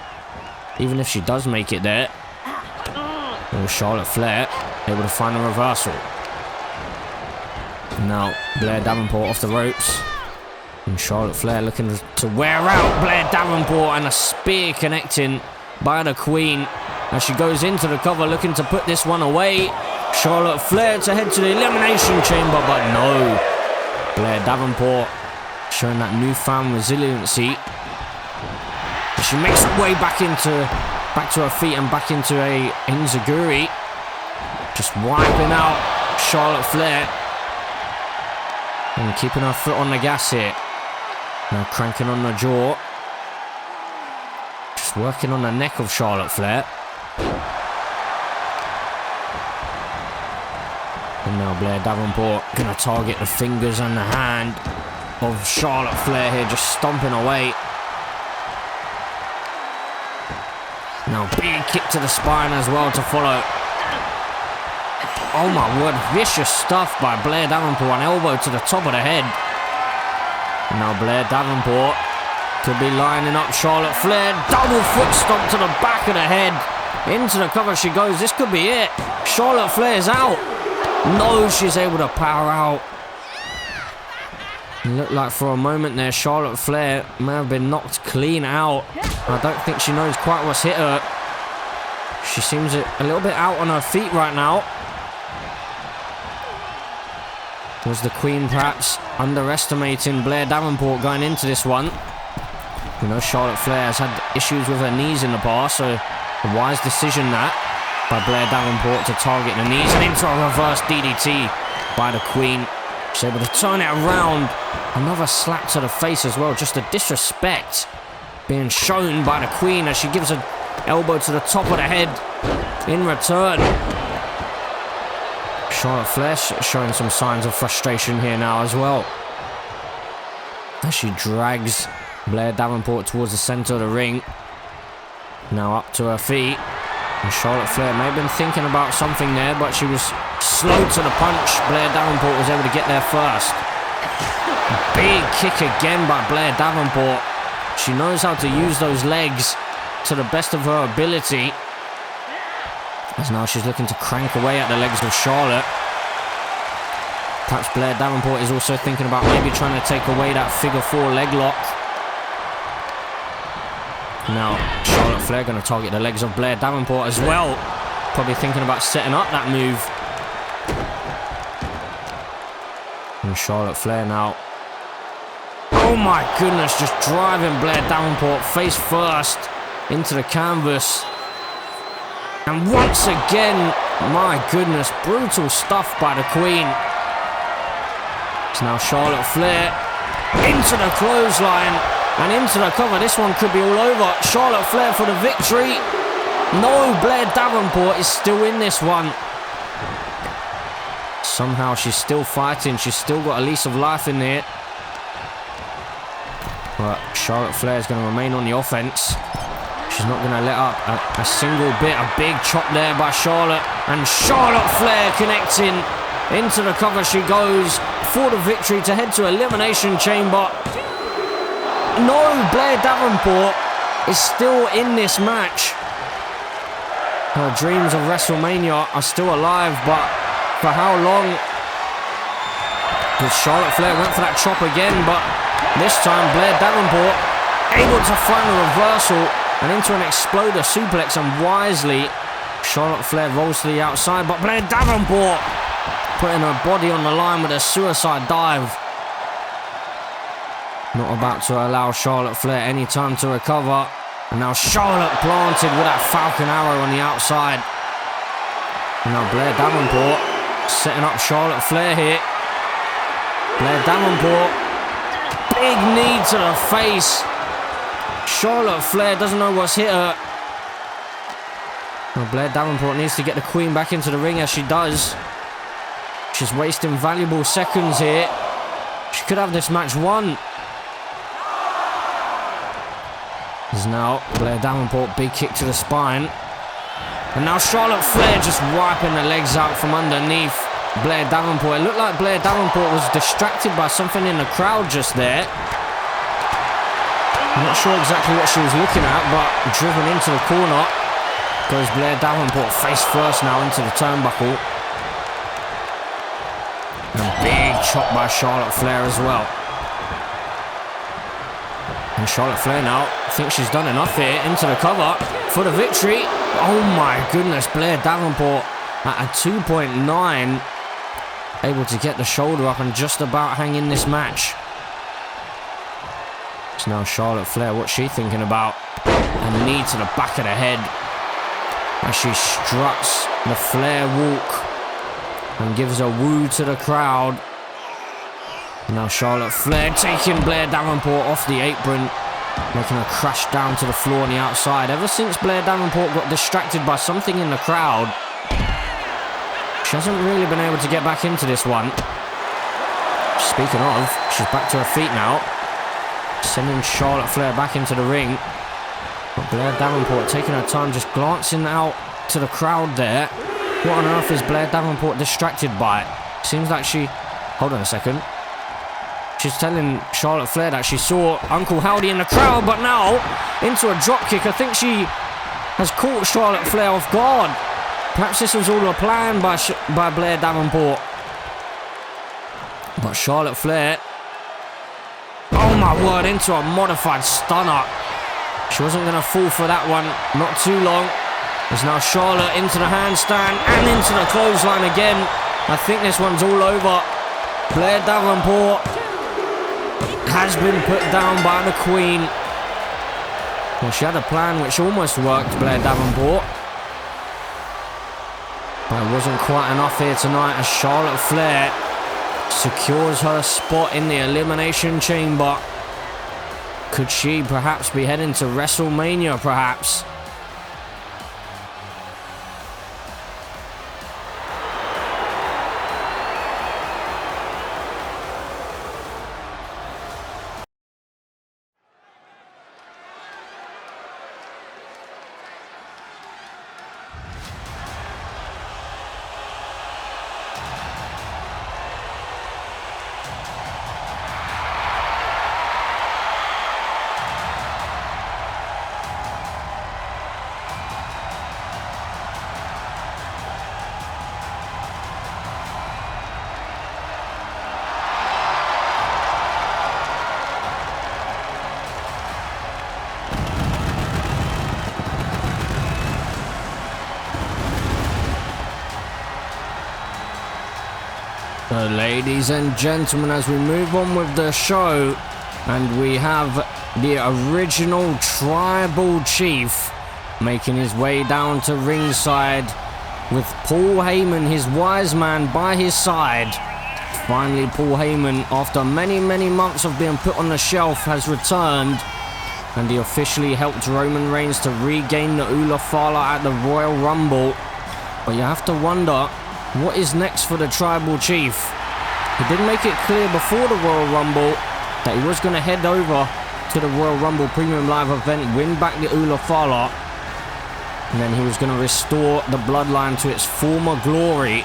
Speaker 1: Even if she does make it there. Oh, Charlotte Flair able to find a reversal. Now Blair Davenport off the ropes. And Charlotte Flair looking to wear out Blair Davenport, and a spear connecting by the Queen as she goes into the cover, looking to put this one away. Charlotte Flair to head to the Elimination Chamber, but no. Blair Davenport showing that newfound resiliency. She makes her way back to her feet and back into a enziguri. Just wiping out Charlotte Flair and keeping her foot on the gas here. Now cranking on the jaw. Just working on the neck of Charlotte Flair. And now Blair Davenport gonna target the fingers and the hand of Charlotte Flair here, just stomping away. Now big kick to the spine as well to follow. Oh my word, vicious stuff by Blair Davenport, an elbow to the top of the head. And now Blair Davenport could be lining up Charlotte Flair. Double foot stomp to the back of the head. Into the cover she goes. This could be it. Charlotte Flair's out. No, she's able to power out. It looked like for a moment there, Charlotte Flair may have been knocked clean out. I don't think she knows quite what's hit her. She seems a little bit out on her feet right now. Was the Queen perhaps underestimating Blair Davenport going into this one? You know, Charlotte Flair has had issues with her knees in the past, so a wise decision that by Blair Davenport to target the knees and into a reverse DDT by the Queen. She's able to turn it around. Another slap to the face as well. Just a disrespect being shown by the Queen as she gives an elbow to the top of the head in return. Charlotte Flair showing some signs of frustration here now as well, as she drags Blair Davenport towards the center of the ring. Now up to her feet. And Charlotte Flair may have been thinking about something there, but she was slow to the punch. Blair Davenport was able to get there first. Big kick again by Blair Davenport. She knows how to use those legs to the best of her ability. As now she's looking to crank away at the legs of Charlotte. Perhaps Blair Davenport is also thinking about maybe trying to take away that figure 4 leg lock. Now Charlotte Flair going to target the legs of Blair Davenport as well. Probably thinking about setting up that move. And Charlotte Flair now. Oh my goodness, just driving Blair Davenport face first into the canvas. And once again, my goodness, brutal stuff by the Queen. It's now Charlotte Flair into the clothesline and into the cover. This one could be all over. Charlotte Flair for the victory. No, Blair Davenport is still in this one. Somehow she's still fighting. She's still got a lease of life in there. But Charlotte Flair is going to remain on the offense. She's not going to let up a single bit. A big chop there by Charlotte. And Charlotte Flair connecting. Into the cover she goes for the victory to head to Elimination Chamber. No, Blair Davenport is still in this match. Her dreams of WrestleMania are still alive, but for how long? Because Charlotte Flair went for that chop again, but this time Blair Davenport able to find a reversal and into an exploder suplex, and wisely Charlotte Flair rolls to the outside, but Blair Davenport putting her body on the line with a suicide dive. Not about to allow Charlotte Flair any time to recover. And now Charlotte planted with that Falcon Arrow on the outside. And now Blair Davenport setting up Charlotte Flair here. Blair Davenport, big knee to the face. Charlotte Flair doesn't know what's hit her. Well, Blair Davenport needs to get the Queen back into the ring, as she does. She's wasting valuable seconds here. She could have this match won. There's now Blair Davenport, big kick to the spine. And now Charlotte Flair just wiping the legs out from underneath Blair Davenport. It looked like Blair Davenport was distracted by something in the crowd just there. I'm not sure exactly what she was looking at, but driven into the corner goes Blair Davenport face first now into the turnbuckle. And a big chop by Charlotte Flair as well. And Charlotte Flair now thinks she's done enough here, into the cover for the victory. Oh my goodness, Blair Davenport at a 2.9, able to get the shoulder up and just about hang in this match. It's now Charlotte Flair, what's she thinking about? A knee to the back of the head as she struts the Flair walk and gives a woo to the crowd. Now Charlotte Flair taking Blair Davenport off the apron, making her crash down to the floor on the outside. Ever since Blair Davenport got distracted by something in the crowd, she hasn't really been able to get back into this one. Speaking of, she's back to her feet now, sending Charlotte Flair back into the ring. But Blair Davenport taking her time, just glancing out to the crowd there. What on earth is Blair Davenport distracted by? Seems like she... Hold on a second. She's telling Charlotte Flair that she saw Uncle Howdy in the crowd, but now into a drop kick. I think she has caught Charlotte Flair off guard. Perhaps this was all a plan by Blair Davenport. But Charlotte Flair, oh my word, into a modified stunner. She wasn't going to fall for that one, not too long. There's now Charlotte into the handstand and into the clothesline again. I think this one's all over. Blair Davenport has been put down by the Queen. Well, she had a plan which almost worked, Blair Davenport. But it wasn't quite enough here tonight as Charlotte Flair secures her spot in the Elimination Chamber. Could she perhaps be heading to WrestleMania, perhaps? So, ladies and gentlemen, as we move on with the show, and we have the original Tribal Chief making his way down to ringside with Paul Heyman, his wise man, by his side. Finally, Paul Heyman, after many months of being put on the shelf, has returned, and he officially helped Roman Reigns to regain the Ula Fala at the Royal Rumble. But you have to wonder, what is next for the Tribal Chief? He did make it clear before the Royal Rumble that he was going to head over to the Royal Rumble Premium Live event, win back the Ula Fala, and then he was going to restore the bloodline to its former glory.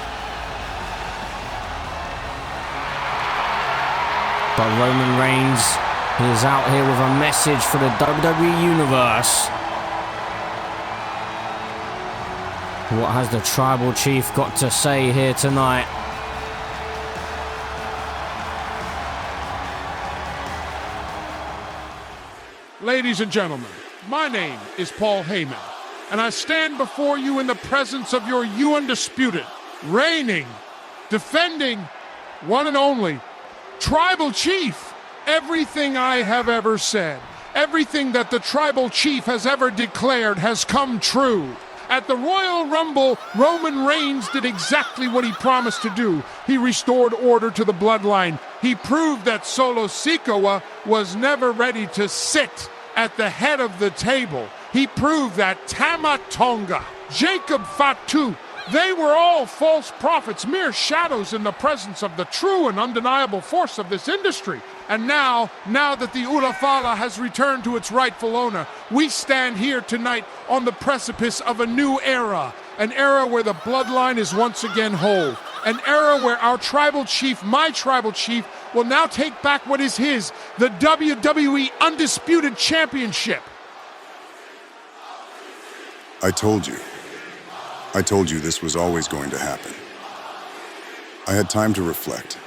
Speaker 1: But Roman Reigns is out here with a message for the WWE Universe. What has the Tribal Chief got to say here tonight?
Speaker 6: Ladies and gentlemen, my name is Paul Heyman, and I stand before you in the presence of your undisputed, reigning, defending, one and only Tribal Chief. Everything I have ever said, everything that the Tribal Chief has ever declared has come true. At the Royal Rumble, Roman Reigns did exactly what he promised to do. He restored order to the bloodline. He proved that Solo Sikoa was never ready to sit at the head of the table. He proved that Tama Tonga, Jacob Fatu, they were all false prophets, mere shadows in the presence of the true and undeniable force of this industry. And now that the Ula Fala has returned to its rightful owner, we stand here tonight on the precipice of a new era. An era where the bloodline is once again whole. An era where our Tribal Chief, my Tribal Chief, will now take back what is his, the WWE Undisputed Championship.
Speaker 7: I told you this was always going to happen. I had time to reflect.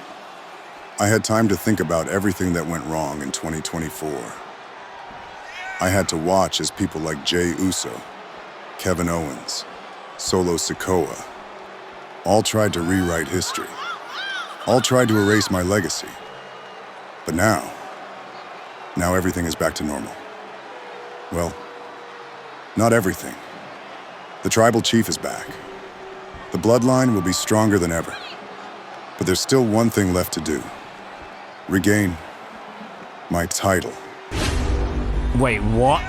Speaker 7: I had time to think about everything that went wrong in 2024. I had to watch as people like Jey Uso, Kevin Owens, Solo Sikoa, all tried to rewrite history, all tried to erase my legacy. But now everything is back to normal. Well, not everything. The Tribal Chief is back. The bloodline will be stronger than ever. But there's still one thing left to do. Regain my title.
Speaker 1: Wait, what?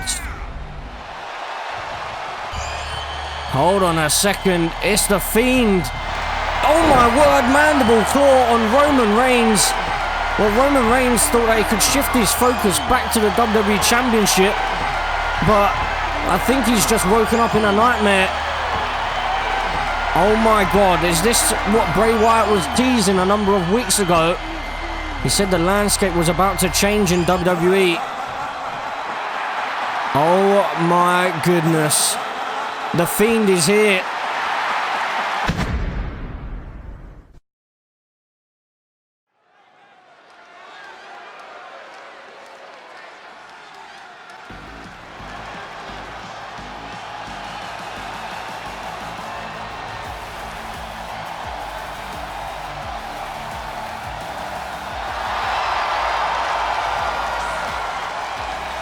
Speaker 1: Hold on a second, it's the Fiend. Oh my word, mandible claw on Roman Reigns. Well, Roman Reigns thought that he could shift his focus back to the WWE Championship, but I think he's just woken up in a nightmare. Oh my god, is this what Bray Wyatt was teasing a number of weeks ago? He said the landscape was about to change in WWE. Oh my goodness. The Fiend is here.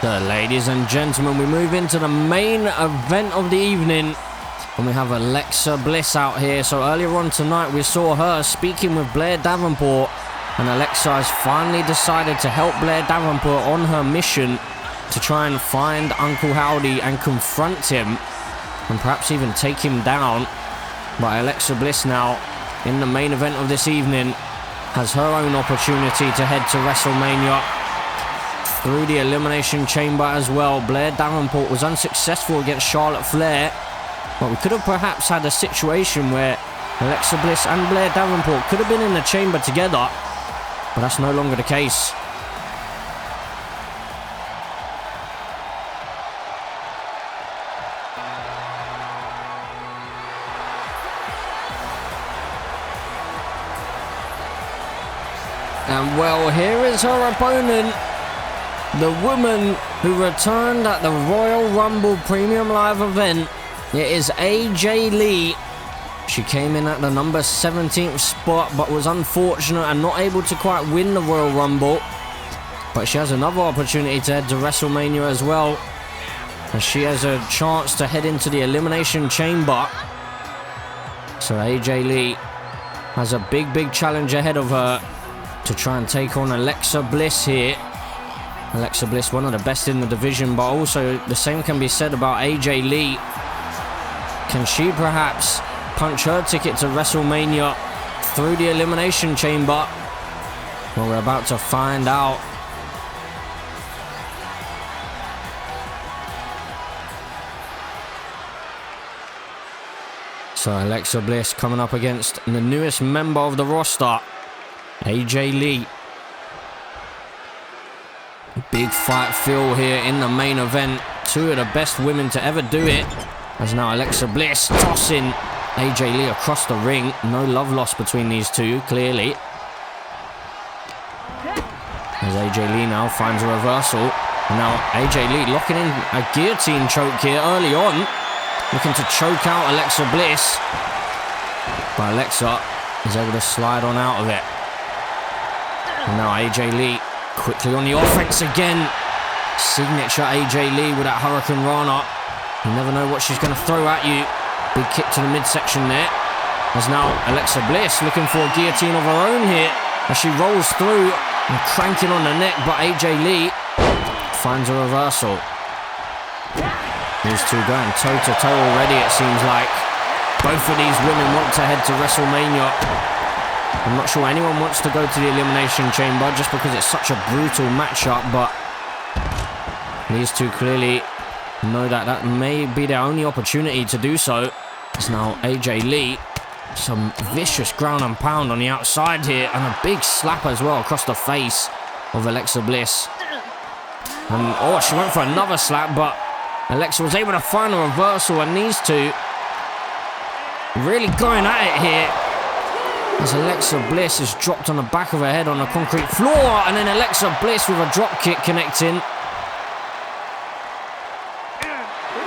Speaker 1: So, ladies and gentlemen, we move into the main event of the evening, and we have Alexa Bliss out here. So earlier on tonight, we saw her speaking with Blair Davenport, and Alexa has finally decided to help Blair Davenport on her mission to try and find Uncle Howdy and confront him, and perhaps even take him down. But Alexa Bliss now, in the main event of this evening, has her own opportunity to head to WrestleMania through the Elimination Chamber as well. Blair Davenport was unsuccessful against Charlotte Flair, but we could have perhaps had a situation where Alexa Bliss and Blair Davenport could have been in the chamber together, but that's no longer the case. And well, here is her opponent, the woman who returned at the Royal Rumble Premium Live event. It is AJ Lee. She came in at the number 17th spot, but was unfortunate and not able to quite win the Royal Rumble. But she has another opportunity to head to WrestleMania as well, and she has a chance to head into the Elimination Chamber. So AJ Lee has a big challenge ahead of her to try and take on Alexa Bliss here. Alexa Bliss, one of the best in the division, but also the same can be said about AJ Lee. Can she perhaps punch her ticket to WrestleMania through the Elimination Chamber? Well, we're about to find out. So Alexa Bliss coming up against the newest member of the roster, AJ Lee. Big fight feel here in the main event. Two of the best women to ever do it. As now Alexa Bliss tossing AJ Lee across the ring. No love lost between these two, clearly. As AJ Lee now finds a reversal. And now AJ Lee locking in a guillotine choke here early on, looking to choke out Alexa Bliss. But Alexa is able to slide on out of it. And now AJ Lee quickly on the offense again. Signature AJ Lee with that Hurricane Rana. You never know what she's going to throw at you. Big kick to the midsection there. As now Alexa Bliss looking for a guillotine of her own here, as she rolls through and cranking on the neck, but AJ Lee finds a reversal. These two going toe to toe already, it seems like. Both of these women want to head to WrestleMania. I'm not sure anyone wants to go to the Elimination Chamber just because it's such a brutal matchup, but these two clearly know that that may be their only opportunity to do so. It's now AJ Lee. Some vicious ground and pound on the outside here, and a big slap as well across the face of Alexa Bliss. And oh, she went for another slap, but Alexa was able to find a reversal, and these two really going at it here. As Alexa Bliss is dropped on the back of her head on the concrete floor, and then Alexa Bliss with a drop kick connecting.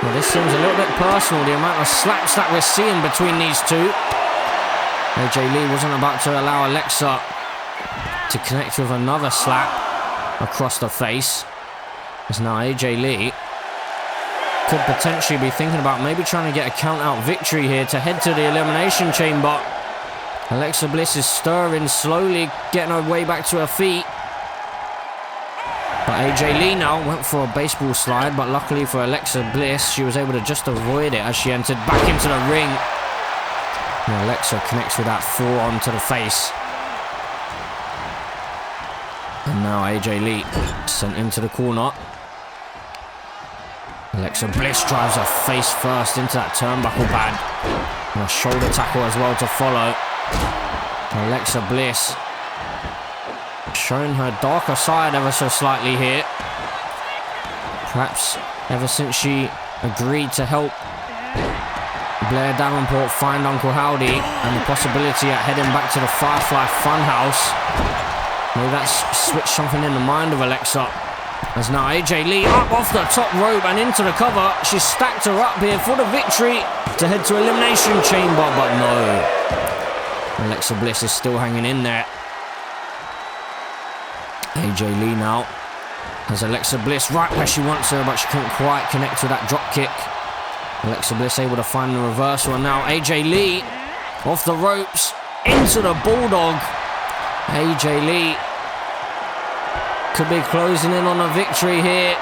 Speaker 1: Well, this seems a little bit personal, the amount of slaps that we're seeing between these two. AJ Lee wasn't about to allow Alexa to connect with another slap across the face. As now AJ Lee could potentially be thinking about maybe trying to get a count-out victory here to head to the Elimination Chamber. Alexa Bliss is stirring slowly, getting her way back to her feet. But AJ Lee now went for a baseball slide, but luckily for Alexa Bliss, she was able to just avoid it as she entered back into the ring. And Alexa connects with that forearm to the face. And now AJ Lee sent into the corner. Alexa Bliss drives her face first into that turnbuckle pad. And a shoulder tackle as well to follow. Alexa Bliss showing her darker side ever so slightly here. Perhaps ever since she agreed to help Blair Davenport find Uncle Howdy, and the possibility at heading back to the Firefly Funhouse. Maybe that's switched something in the mind of Alexa. As now AJ Lee up off the top rope and into the cover. She's stacked her up here for the victory to head to Elimination Chamber, but no. Alexa Bliss is still hanging in there. AJ Lee now has Alexa Bliss right where she wants her, but she couldn't quite connect to that drop kick. Alexa Bliss able to find the reversal, and now AJ Lee off the ropes into the Bulldog. AJ Lee could be closing in on a victory here.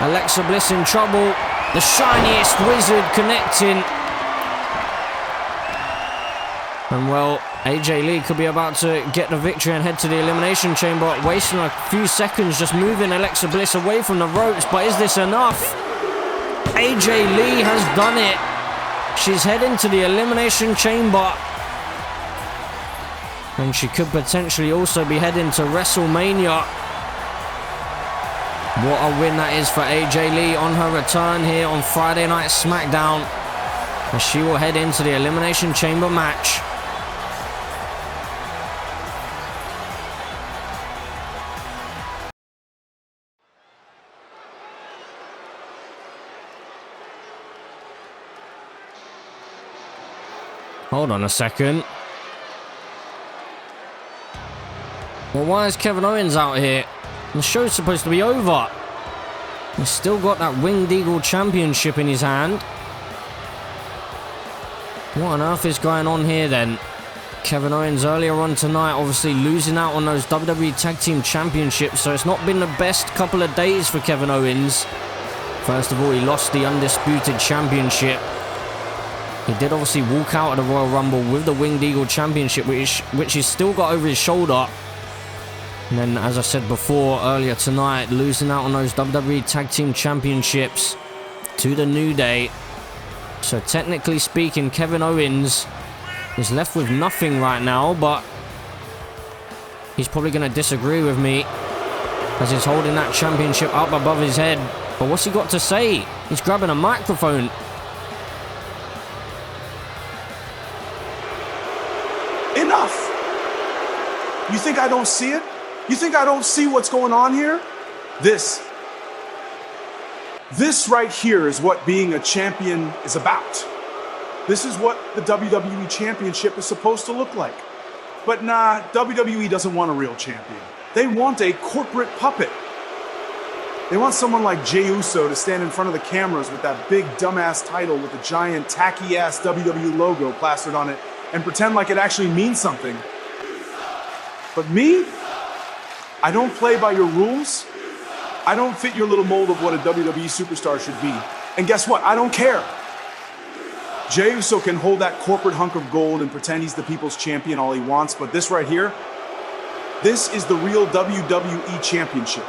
Speaker 1: Alexa Bliss in trouble. The shiniest wizard connecting. And well, AJ Lee could be about to get the victory and head to the Elimination Chamber, wasting a few seconds just moving Alexa Bliss away from the ropes. But is this enough? AJ Lee has done it. She's heading to the Elimination Chamber. And she could potentially also be heading to WrestleMania. What a win that is for AJ Lee on her return here on Friday Night SmackDown. As she will head into the Elimination Chamber match. Hold on a second. Well, why is Kevin Owens out here? The show's supposed to be over. He's still got that Winged Eagle Championship in his hand. What on earth is going on here then? Kevin Owens earlier on tonight obviously losing out on those WWE Tag Team Championships, so it's not been the best couple of days for Kevin Owens. First of all, he lost the Undisputed Championship. He did obviously walk out of the Royal Rumble with the Winged Eagle Championship, which he's still got over his shoulder. And then, as I said before, earlier tonight, losing out on those WWE Tag Team Championships to the New Day. So technically speaking, Kevin Owens is left with nothing right now, but he's probably going to disagree with me as he's holding that championship up above his head. But what's he got to say? He's grabbing a microphone.
Speaker 3: Enough! You think I don't see it? You think I don't see what's going on here? This right here is what being a champion is about. This is what the WWE Championship is supposed to look like. But nah, WWE doesn't want a real champion. They want a corporate puppet. They want someone like Jey Uso to stand in front of the cameras with that big dumbass title with the giant tacky-ass WWE logo plastered on it and pretend like it actually means something. But me? I don't play by your rules. I don't fit your little mold of what a WWE superstar should be. And guess what? I don't care. Jey Uso can hold that corporate hunk of gold and pretend he's the people's champion all he wants, but this right here, this is the real WWE Championship.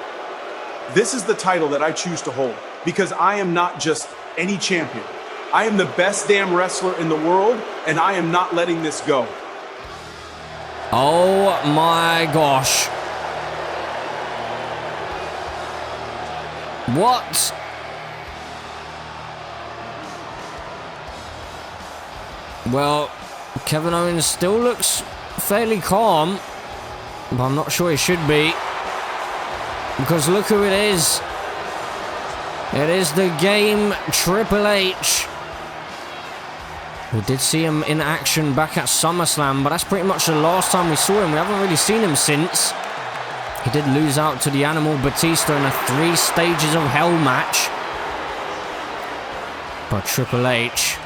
Speaker 3: This is the title that I choose to hold because I am not just any champion. I am the best damn wrestler in the world, and I am not letting this go.
Speaker 1: Oh my gosh. What? Well, Kevin Owens still looks fairly calm, but I'm not sure he should be. Because look who it is. It is the game Triple H. We did see him in action back at SummerSlam, but that's pretty much the last time we saw him. We haven't really seen him since. He did lose out to the Animal Batista in a 3 Stages of Hell match. But Triple H,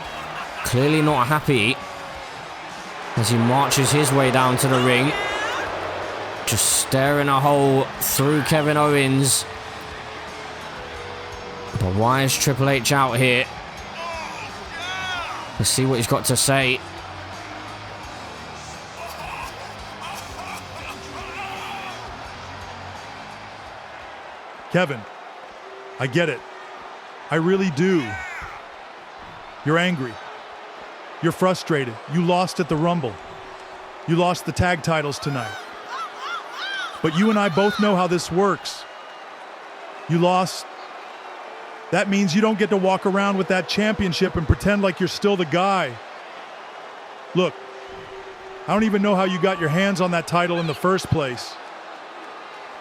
Speaker 1: clearly not happy as he marches his way down to the ring. Just staring a hole through Kevin Owens. But why is Triple H out here? Let's see what he's got to say.
Speaker 8: Kevin, I get it. I really do. You're angry. You're frustrated. You lost at the Rumble. You lost the tag titles tonight. But you and I both know how this works. You lost That means you don't get to walk around with that championship and pretend like you're still the guy. Look, I don't even know how you got your hands on that title in the first place.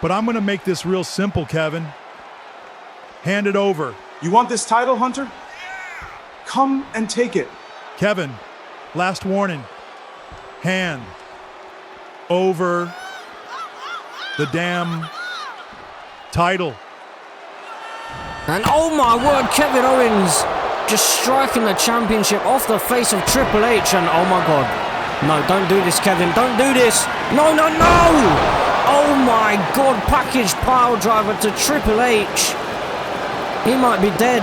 Speaker 8: But I'm going to make this real simple, Kevin. Hand it over.
Speaker 3: You want this title, Hunter? Come and take it.
Speaker 8: Kevin, last warning. Hand over the damn title.
Speaker 1: And oh my word, Kevin Owens just striking the championship off the face of Triple H. And oh my God. No, don't do this, Kevin. Don't do this. No, no, no. Oh my God, package pile driver to Triple H. He might be dead.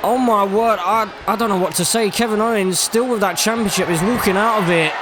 Speaker 1: Oh my word, I don't know what to say. Kevin Owens, still with that championship, is walking out of it.